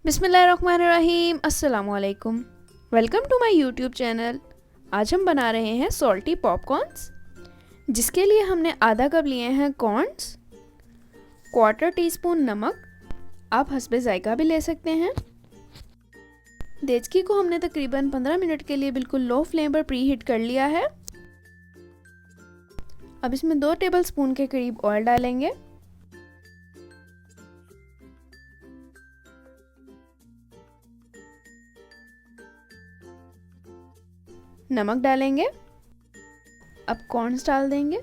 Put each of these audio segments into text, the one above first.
बिस्मिल्लाहिर्रहमानिर्रहीम, अस्सलामुअलैकुम। Welcome to my YouTube channel. आज हम बना रहे हैं सॉल्टी पॉपकॉर्न्स, जिसके लिए हमने आधा कप लिए हैं कॉर्न्स, क्वार्टर टीस्पून नमक, आप हस्बे जायका भी ले सकते हैं। देचकी को हमने तकरीबन 15 मिनट के लिए बिल्कुल लो फ्लेम पर प्री हीट कर लिया है। अब इसमें 2 टेबलस्पून के करीब ऑयल डालेंगे। नमक डालेंगे। अब कॉर्न्स डाल देंगे।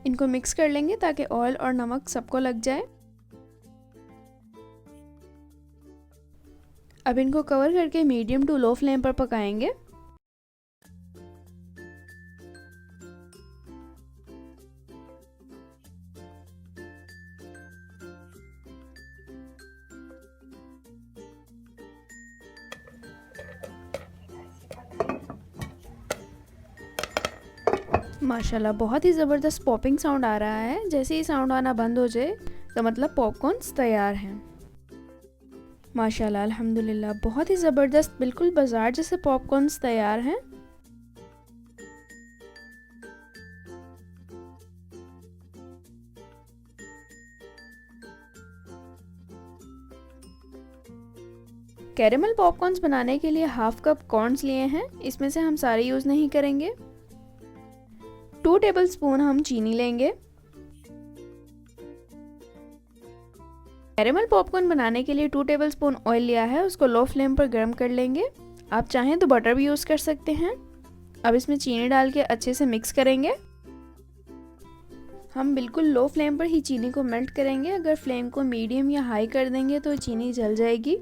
इनको मिक्स कर लेंगे ताकि ऑयल और नमक सबको लग जाए। अब इनको कवर करके मीडियम टू लो फ्लेम पर पकाएंगे। माशाल्लाह बहुत ही ज़बरदस्त पॉपिंग साउंड आ रहा है। जैसे ही साउंड आना बंद हो जाए तो मतलब पॉपकॉर्न्स तैयार हैं। माशाल्लाह अल्हम्दुलिल्लाह बहुत ही ज़बरदस्त बिल्कुल बाज़ार जैसे पॉपकॉर्न्स तैयार हैं। कैरेमल पॉपकॉर्न्स बनाने के लिए हाफ कप कॉर्न्स लिए हैं। इसमें से हम सारे यूज़ नहीं करेंगे। 2 टेबलस्पून हम चीनी लेंगे। कैरेमल पॉपकॉर्न बनाने के लिए 2 टेबलस्पून ऑयल लिया है, उसको लो फ्लेम पर गर्म कर लेंगे। आप चाहें तो बटर भी यूज़ कर सकते हैं। अब इसमें चीनी डाल के अच्छे से मिक्स करेंगे। हम बिल्कुल लो फ्लेम पर ही चीनी को मेल्ट करेंगे। अगर फ्लेम को मीडियम या हाई कर देंगे तो चीनी जल जाएगी।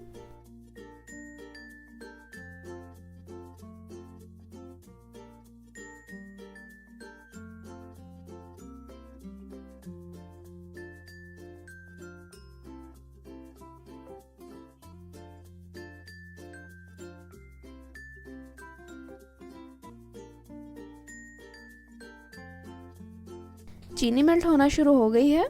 चीनी मेल्ट होना शुरू हो गई है।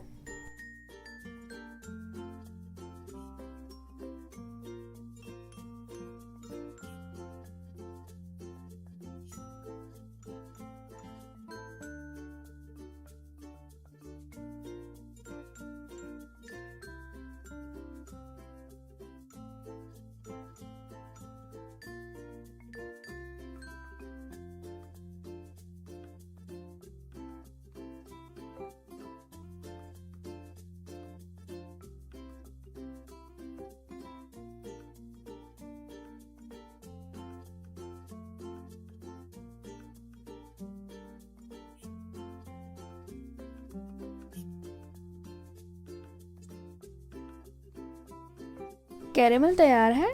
कैरेमल तैयार है।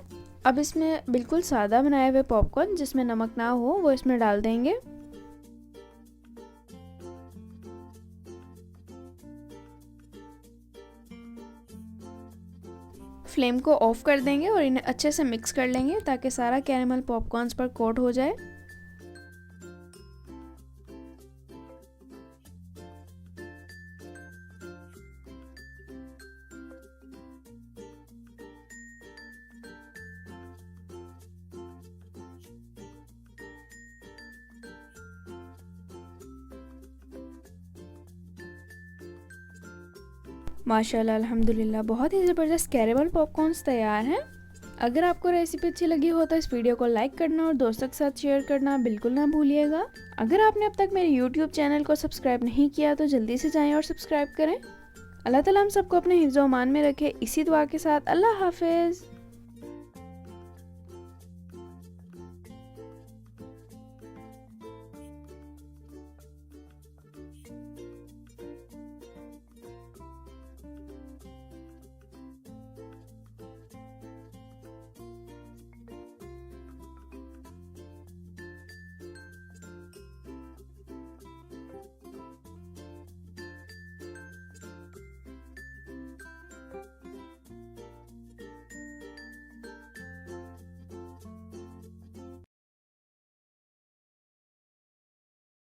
अब इसमें बिल्कुल सादा बनाए हुए पॉपकॉर्न जिसमें नमक ना हो वो इसमें डाल देंगे। फ्लेम को ऑफ कर देंगे और इन्हें अच्छे से मिक्स कर लेंगे ताकि सारा कैरेमल पॉपकॉर्न्स पर कोट हो जाए। माशाल्लाह अल्हम्दुलिल्लाह बहुत ही ज़बरदस्त कैरेमल पॉपकॉर्न्स तैयार हैं। अगर आपको रेसिपी अच्छी लगी हो तो इस वीडियो को लाइक करना और दोस्तों के साथ शेयर करना बिल्कुल ना भूलिएगा। अगर आपने अब तक मेरे यूट्यूब चैनल को सब्सक्राइब नहीं किया तो जल्दी से जाएं और सब्सक्राइब करें। अल्लाह ताला हम सबको अपने हिफ्ज़-ओ-अमान में रखे। इसी दुआ के साथ अल्लाह हाफिज़।